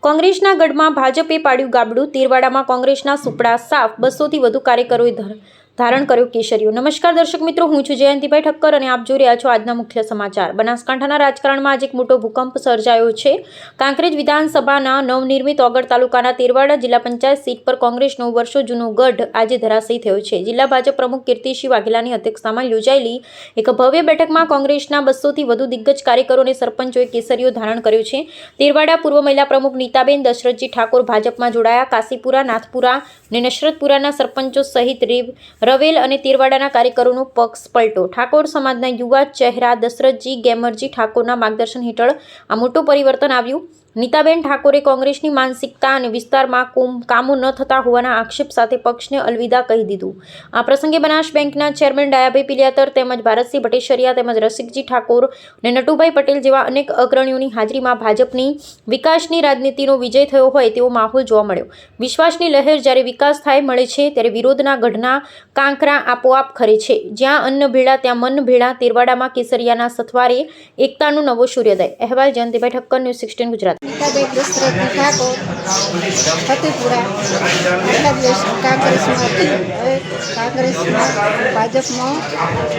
કોંગ્રેસના ગઢમાં ભાજપે પાડ્યું ગાબડું, તીરવાડામાં કોંગ્રેસના સુપડા સાફ, 200 થી વધુ કાર્યકરોએ ધારણ કર્યો કેસરીઓ। નમસ્કાર દર્શક મિત્રો, હું છું જયંતિભાઈ ઠક્કર અને આપ જોઈ રહ્યા છો આજના મુખ્ય સમાચાર। બનાસકાંઠાના રાજકારણમાં આજે એક મોટો ભૂકંપ સર્જાયો છે। કાંકરેજ વિધાનસભાના નવનિર્મિત ઓગળ તાલુકાના તીરવાડા જિલ્લા પંચાયત સીટ પર કોંગ્રેસનો વર્ષો જૂનો ગઢ આજે ધરાશયી થયો છે। જિલ્લા ભાજપ પ્રમુખ કીર્તિસિંહ વાઘેલાની અધ્યક્ષતામાં યોજાયેલી એક ભવ્ય બેઠકમાં કોંગ્રેસના 200 થી વધુ દિગ્ગજ કાર્યકરો અને સરપંચોએ કેસરીઓ ધારણ કર્યો છે। તીરવાડા પૂર્વ મહિલા પ્રમુખ નીતાબેન દશરથજી ઠાકોર ભાજપમાં જોડાયા। કાશીપુરા, નાથપુરા અને નશરતપુરાના સરપંચો સહિત રવેલ અને તીરવાડાના કાર્યકરોનો પક્ષ પલટો। ઠાકોર સમાજના યુવા ચહેરા દશરથજી ગેમરજી ઠાકોરના માર્ગદર્શન હેઠળ આ મોટું પરિવર્તન આવ્યું। નીતાબેન ઠાકોરે કોંગ્રેસની માનસિકતા અને વિસ્તારમાં કામો ન થતા હોવાના આક્ષેપ સાથે પક્ષને અલવિદા કહી દીધું। આ પ્રસંગે બનાસ બેંકના ચેરમેન ડાયાભાઈ પિલિયાતર તેમજ ભારતસિંહ ભટેશરિયા તેમજ રસિકજી ઠાકોર અને નટુભાઈ પટેલ જેવા અનેક અગ્રણીઓની હાજરીમાં ભાજપની વિકાસની રાજનીતિનો વિજય થયો હોય તેવો માહોલ જોવા મળ્યો। વિશ્વાસની લહેર જ્યારે વિકાસ થાય મળે છે ત્યારે વિરોધના ગઢના કાંકરા આપોઆપ ખરે છે। જ્યાં અન્ન ભેળા ત્યાં મન ભેળા, તીરવાડામાં કેસરિયાના સથવારે એકતાનો નવો સૂર્યોદય। અહેવાલ જયંતિભાઈ ઠક્કર, ન્યૂઝ 16 ગુજરાત। નીતાબેન દશરથજી ઠાકોર ફતેપુરા એટલા દિવસ કાંગ્રેસમાં હતી, હવે કાંગ્રેસમાં ભાજપમાં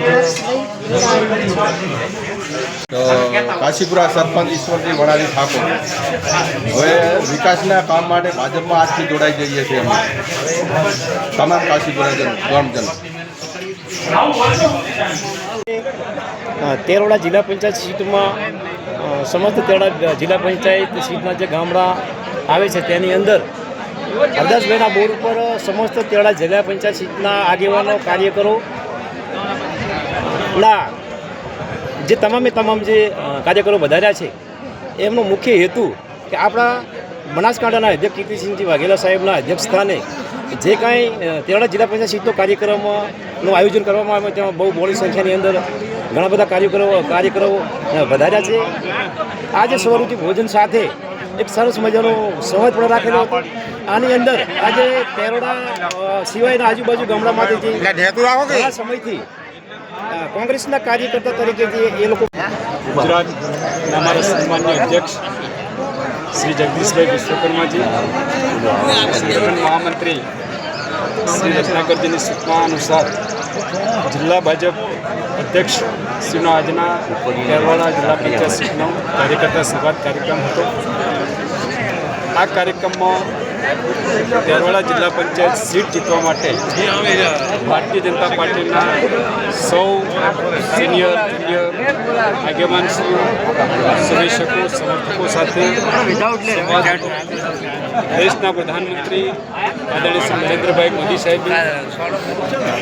પક્ષ લઈ જોડાયેલો તો કાશીપુરા સરપંચ ઈશ્વરજી વડાજી ઠાકોર હવે વિકાસના કામ માટે ભાજપમાં આજથી જોડાઈ જઈએ છીએ અમે તમામ કાશીપુરા ગ્રામજનો। તેરવાડા જિલ્લા પંચાયત સીટમાં સમસ્ત તેરવાડા જિલ્લા પંચાયત સીટના જે ગામડા આવે છે તેની અંદર હરદાસભાઈના બોર્ડ ઉપર સમસ્ત તેરવાડા જિલ્લા પંચાયત સીટના આગેવાનો કાર્યકરો ના જે તમામ જે કાર્યકરો વધાર્યા છે એમનો મુખ્ય હેતુ કે આપણા બનાસકાંઠાના અધ્યક્ષ કીર્તિસિંહજી વાઘેલા સાહેબના અધ્યક્ષ સ્થાને જે કાંઈ તેરવાડા જિલ્લા પંચાયત સીટનો કાર્યક્રમનું આયોજન કરવામાં આવે તેમાં બહુ મોટી સંખ્યાની અંદર ઘણા બધા કાર્યકરો વધાર્યા છે। આજે સ્વરૂપી ભોજન સાથે એક સરસ મજાનો સંવાદ પણ રાખેલો હતો। આની અંદર આજે તેરવાડા સિવાયના આજુબાજુ ગામડામાંથી જે ઘણા સમયથી કોંગ્રેસના કાર્યકર્તા તરીકે જે એ લોકો ગુજરાતના અમારા સન્માનીય અધ્યક્ષ શ્રી જગદીશભાઈ વિશ્વકર્માજી, સંગઠન મહામંત્રી શ્રી રત્નાકરજીની સૂચના અનુસાર જિલ્લા ભાજપ અધ્યક્ષ શ્રીનો આજના તેરવાડા જિલ્લા પંચાયત સીટનો કાર્યકર્તા સંવાદ કાર્યક્રમ હતો। આ કાર્યક્રમમાં તેરવાડા જિલ્લા પંચાયત સીટ જીતવા માટે ભારતીય જનતા પાર્ટીના સૌ સિનિયર જુનિયર આગેવાનશ્રીઓ, સમીક્ષકો, સમર્થકો સાથે સંવાદ હતો। દેશના પ્રધાનમંત્રી આદરણીય શ્રી નરેન્દ્રભાઈ મોદી સાહેબે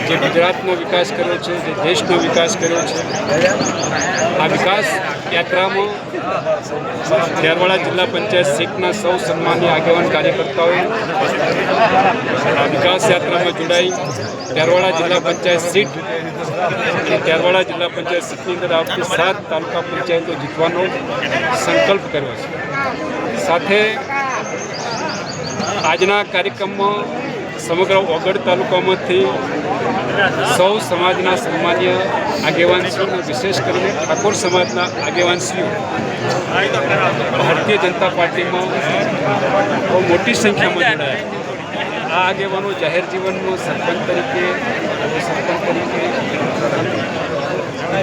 જે ગુજરાતનો વિકાસ કર્યો છે, જે દેશનો વિકાસ કર્યો છે, આ વિકાસ યાત્રામાં તેરવાડા જિલ્લા પંચાયત સીટના સૌ સન્માનીય આગેવાન કાર્યકર્તાઓએ આ વિકાસ યાત્રામાં જોડાઈ તેરવાડા જિલ્લા પંચાયત સીટ અને તેરવાડા જિલ્લા પંચાયત સીટની અંદર આવતી 7 તાલુકા પંચાયતો જીતવાનો સંકલ્પ કર્યો છે। સાથે આજના કાર્યક્રમમાં સમગ્ર ઓગળ તાલુકામાંથી સૌ સમાજના સન્માનીય આગેવાનશ્રીઓ, વિશેષ કરીને ઠાકોર સમાજના આગેવાનશ્રીઓ ભારતીય જનતા પાર્ટીમાં બહુ મોટી સંખ્યામાં જોડાયા। આ આગેવાનો જાહેર જીવનમાં સરપંચ તરીકે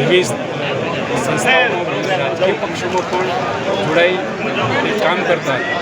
વિવિધ સંસ્થાઓમાં, રાજકીય પક્ષોમાં પણ જોડાઈ કામ કરતા હતા।